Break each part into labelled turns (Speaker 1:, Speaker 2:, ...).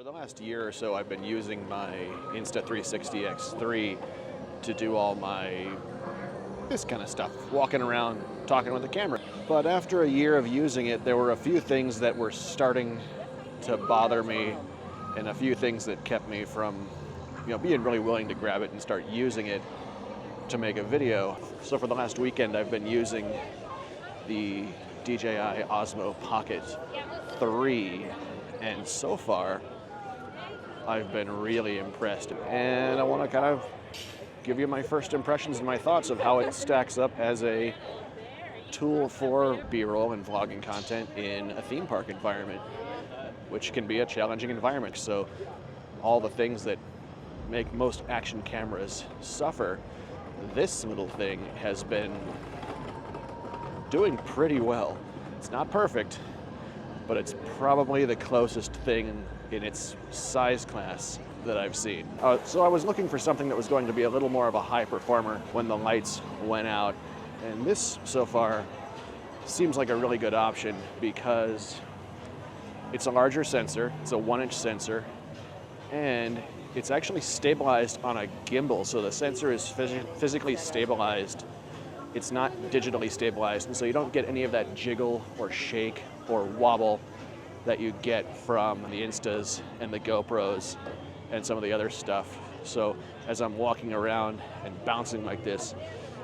Speaker 1: For the last year or so, I've been using my Insta360 X3 to do all this kind of stuff, walking around, talking with the camera. But after a year of using it, there were a few things that were starting to bother me and a few things that kept me from, being really willing to grab it and start using it to make a video. So for the last weekend, I've been using the DJI Osmo Pocket 3, and so far, I've been really impressed. And I want to kind of give you my first impressions and my thoughts of how it stacks up as a tool for B-roll and vlogging content in a theme park environment, which can be a challenging environment. So all the things that make most action cameras suffer, this little thing has been doing pretty well. It's not perfect, but it's probably the closest thing in its size class that I've seen. So I was looking for something that was going to be a little more of a high performer when the lights went out. And this, so far, seems like a really good option because it's a larger sensor, it's a 1-inch sensor, and it's actually stabilized on a gimbal. So the sensor is physically stabilized. It's not digitally stabilized, and so you don't get any of that jiggle or shake or wobble that you get from the Instas and the GoPros and some of the other stuff. So as I'm walking around and bouncing like this,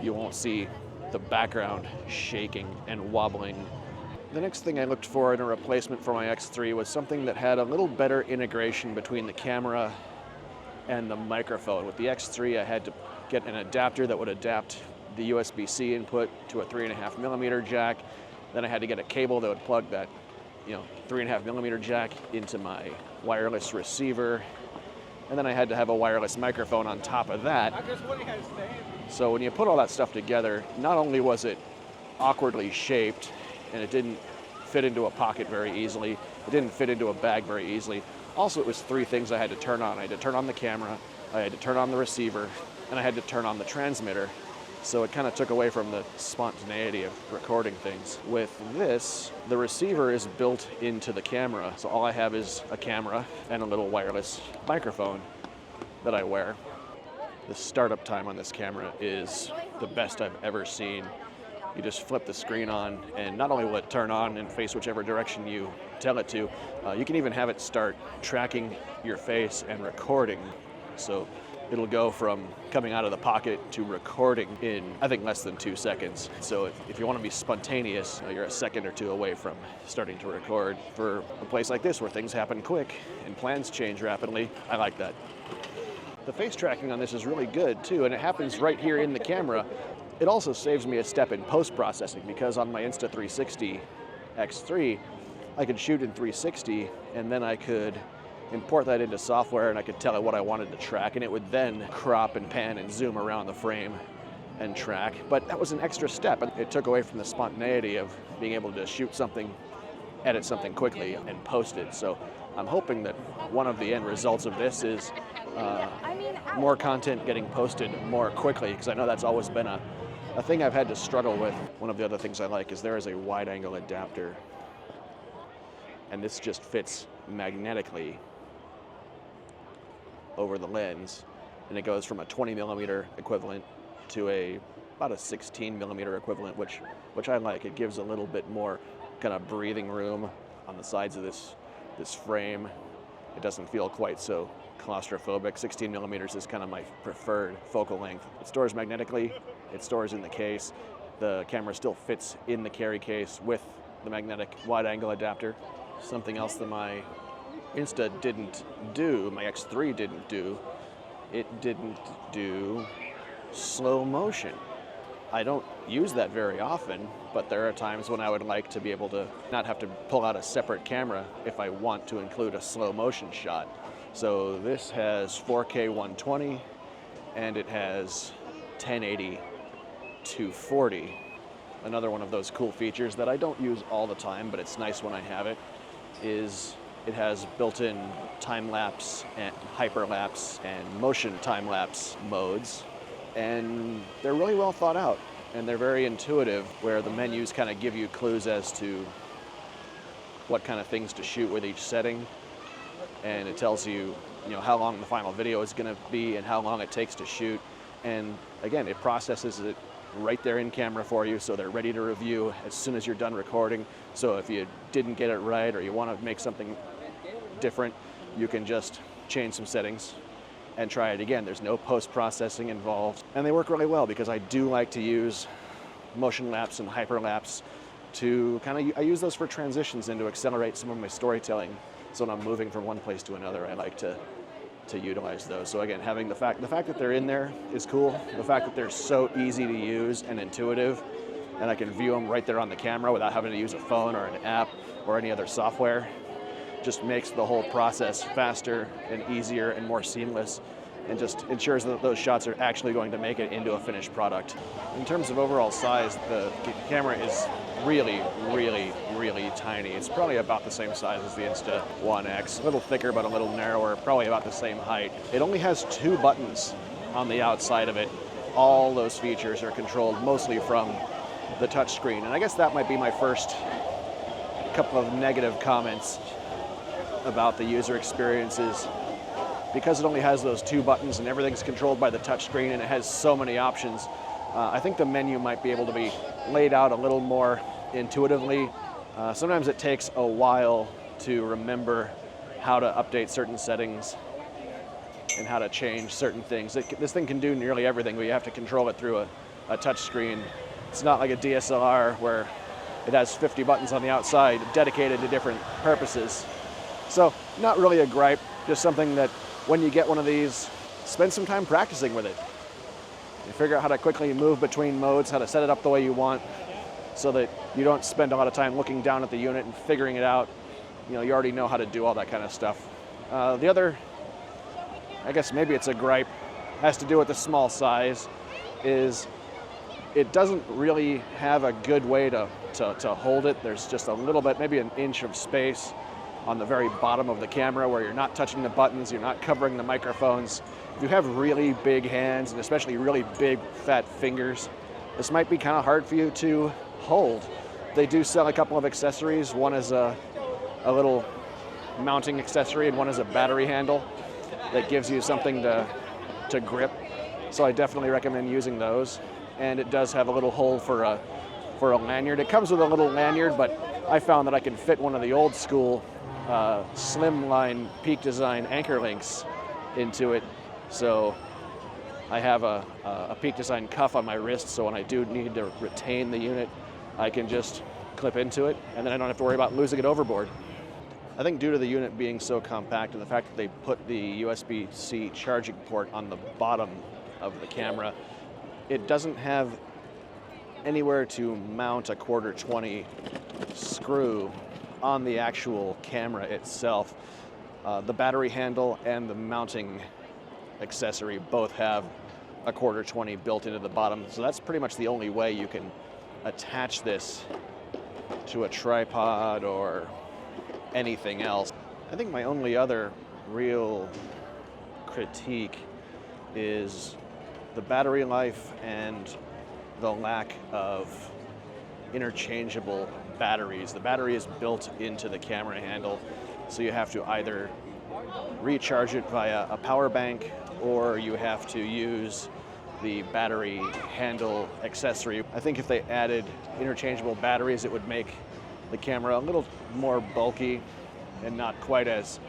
Speaker 1: you won't see the background shaking and wobbling. The next thing I looked for in a replacement for my X3 was something that had a little better integration between the camera and the microphone. With the X3, I had to get an adapter that would adapt the USB-C input to a 3.5mm jack. Then I had to get a cable that would plug that 3.5mm jack into my wireless receiver. And then I had to have a wireless microphone on top of that. So when you put all that stuff together, not only was it awkwardly shaped and it didn't fit into a pocket very easily, it didn't fit into a bag very easily. Also, it was 3 things I had to turn on. I had to turn on the camera, I had to turn on the receiver, and I had to turn on the transmitter. So it kind of took away from the spontaneity of recording things. With this, the receiver is built into the camera. So all I have is a camera and a little wireless microphone that I wear. The startup time on this camera is the best I've ever seen. You just flip the screen on, and not only will it turn on and face whichever direction you tell it to, you can even have it start tracking your face and recording. So it'll go from coming out of the pocket to recording in, I think, less than 2 seconds. So if you want to be spontaneous, you're a second or 2 away from starting to record. For a place like this where things happen quick and plans change rapidly, I like that. The face tracking on this is really good too, and it happens right here in the camera. It also saves me a step in post-processing because on my Insta360 X3, I could shoot in 360 and then I could import that into software and I could tell it what I wanted to track, and it would then crop and pan and zoom around the frame and track. But that was an extra step. It took away from the spontaneity of being able to shoot something, edit something quickly, and post it. So I'm hoping that one of the end results of this is more content getting posted more quickly, because I know that's always been a thing I've had to struggle with. One of the other things I like is there is a wide-angle adapter, and this just fits magnetically over the lens, and it goes from a 20mm equivalent to about a 16mm equivalent, which I like. It gives a little bit more kind of breathing room on the sides of this frame. It doesn't feel quite so claustrophobic. 16mm is kind of my preferred focal length. It stores magnetically, it stores in the case. The camera still fits in the carry case with the magnetic wide-angle adapter. Something else that my Insta didn't do, my X3 didn't do, it didn't do slow motion. I don't use that very often, but there are times when I would like to be able to not have to pull out a separate camera if I want to include a slow motion shot. So this has 4K 120 and it has 1080 240. Another one of those cool features that I don't use all the time, but it's nice when I have it, is it has built-in time-lapse and hyperlapse and motion time-lapse modes, and they're really well thought out, and they're very intuitive, where the menus kind of give you clues as to what kind of things to shoot with each setting. and it tells you, how long the final video is going to be and how long it takes to shoot. And again, it processes it right there in camera for you, so they're ready to review as soon as you're done recording. So if you didn't get it right or you want to make something different, you can just change some settings and try it again. There's no post-processing involved. And they work really well because I do like to use motion lapse and hyperlapse to I use those for transitions and to accelerate some of my storytelling. So when I'm moving from one place to another, I like to utilize those. So again, having the fact that they're in there is cool. The fact that they're so easy to use and intuitive, and I can view them right there on the camera without having to use a phone or an app or any other software, just makes the whole process faster and easier and more seamless, and just ensures that those shots are actually going to make it into a finished product. In terms of overall size, the camera is really, really, really tiny. It's probably about the same size as the Insta1 X, a little thicker but a little narrower, probably about the same height. It only has 2 buttons on the outside of it. All those features are controlled mostly from the touch screen, and I guess that might be my first couple of negative comments about the user experiences. Because it only has those 2 buttons and everything's controlled by the touch screen and it has so many options, I think the menu might be able to be laid out a little more intuitively. Sometimes it takes a while to remember how to update certain settings and how to change certain things. This thing can do nearly everything, but you have to control it through a touch screen. It's not like a DSLR where it has 50 buttons on the outside dedicated to different purposes. So not really a gripe, just something that when you get one of these, spend some time practicing with it. You figure out how to quickly move between modes, how to set it up the way you want, so that you don't spend a lot of time looking down at the unit and figuring it out. You already know how to do all that kind of stuff. The other, I guess maybe it's a gripe, has to do with the small size, is it doesn't really have a good way to hold it. There's just a little bit, maybe an inch of space on the very bottom of the camera where you're not touching the buttons, you're not covering the microphones. If you have really big hands and especially really big fat fingers, this might be kind of hard for you to hold. They do sell a couple of accessories. One is a little mounting accessory and one is a battery handle that gives you something to grip. So I definitely recommend using those. And it does have a little hole for a lanyard. It comes with a little lanyard, but I found that I can fit one of the old school slimline Peak Design anchor links into it. So I have a Peak Design cuff on my wrist, so when I do need to retain the unit, I can just clip into it, and then I don't have to worry about losing it overboard. I think due to the unit being so compact and the fact that they put the USB-C charging port on the bottom of the camera, it doesn't have anywhere to mount a 1/4-20 screw on the actual camera itself. The battery handle and the mounting accessory both have a 1/4-20 built into the bottom, so that's pretty much the only way you can attach this to a tripod or anything else. I think my only other real critique is the battery life and the lack of interchangeable batteries. The battery is built into the camera handle, so you have to either recharge it via a power bank or you have to use the battery handle accessory. I think if they added interchangeable batteries, it would make the camera a little more bulky and not quite as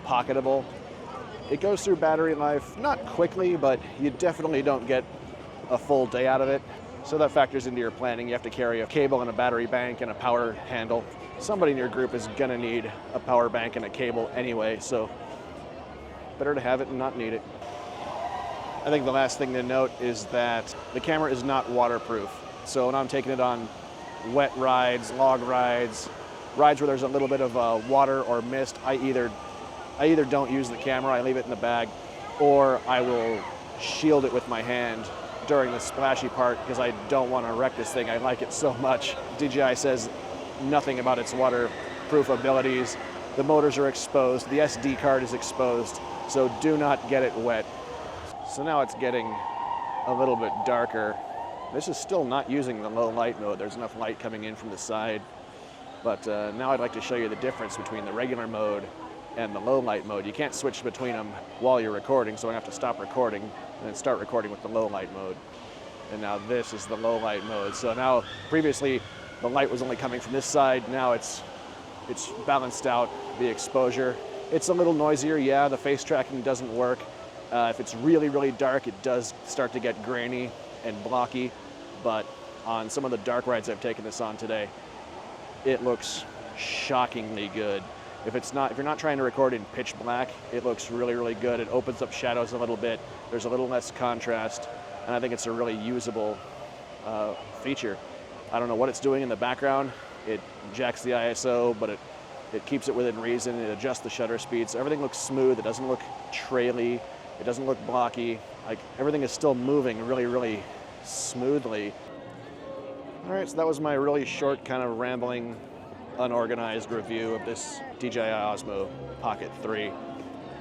Speaker 1: pocketable. It goes through battery life, not quickly, but you definitely don't get a full day out of it. So that factors into your planning. You have to carry a cable and a battery bank and a power handle. Somebody in your group is gonna need a power bank and a cable anyway, so better to have it and not need it. I think the last thing to note is that the camera is not waterproof. So when I'm taking it on wet rides, log rides, rides where there's a little bit of water or mist, I either don't use the camera, I leave it in the bag, or I will shield it with my hand during the splashy part because I don't want to wreck this thing. I like it so much. DJI says nothing about its waterproof abilities. The motors are exposed, the SD card is exposed, so do not get it wet. So now it's getting a little bit darker. This is still not using the low light mode. There's enough light coming in from the side. But now I'd like to show you the difference between the regular mode and the low light mode. You can't switch between them while you're recording, so I have to stop recording and then start recording with the low light mode. And now this is the low light mode. So now previously the light was only coming from this side. Now it's balanced out the exposure. It's a little noisier, yeah, the face tracking doesn't work. If it's really, really dark, it does start to get grainy and blocky, but on some of the dark rides I've taken this on today, it looks shockingly good. If you're not trying to record in pitch black, it looks really, really good. It opens up shadows a little bit. There's a little less contrast, and I think it's a really usable feature. I don't know what it's doing in the background. It jacks the ISO, but it keeps it within reason. It adjusts the shutter speeds. Everything looks smooth. It doesn't look traily. It doesn't look blocky. Like, everything is still moving really, really smoothly. All right, so that was my really short, kind of rambling, unorganized review of this DJI Osmo Pocket 3.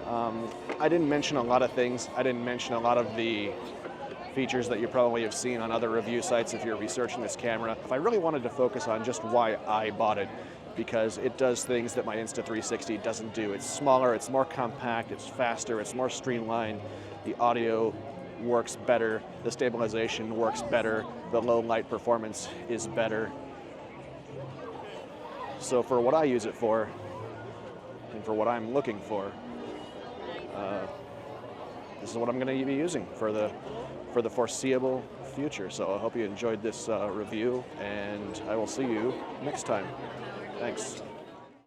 Speaker 1: I didn't mention a lot of things. I didn't mention a lot of the features that you probably have seen on other review sites if you're researching this camera. If I really wanted to focus on just why I bought it, because it does things that my Insta360 doesn't do. It's smaller, it's more compact, it's faster, it's more streamlined. The audio works better, the stabilization works better, the low light performance is better. So for what I use it for, and for what I'm looking for, this is what I'm going to be using for the foreseeable future. So I hope you enjoyed this review, and I will see you next time. Thanks.